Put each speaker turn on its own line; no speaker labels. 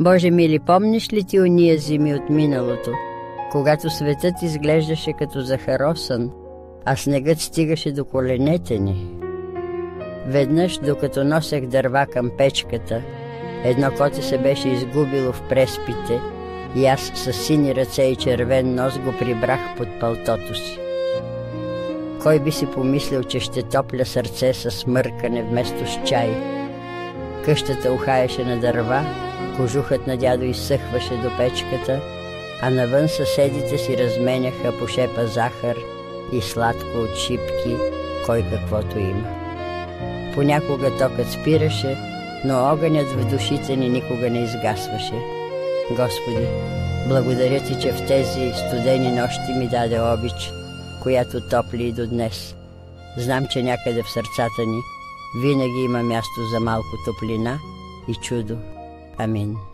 Боже мили, помниш ли ти ония зими от миналото, когато светът изглеждаше като захаросан, а снегът стигаше до коленете ни? Веднъж, докато носех дърва към печката, едно коте се беше изгубило в преспите и аз с сини ръце и червен нос го прибрах под палтото си. Кой би си помислил, че ще топля сърце с мъркане вместо с чай? Къщата ухаеше на дърва, кожухът на дядо изсъхваше до печката, а навън съседите си разменяха по шепа захар и сладко от шипки, кой каквото има. Понякога токът спираше, но огънят в душите ни никога не изгасваше. Господи, благодаря ти, че в тези студени нощи ми даде обич, която топли и до днес. Знам, че някъде в сърцата ни винаги има място за малко топлина и чудо. Амин.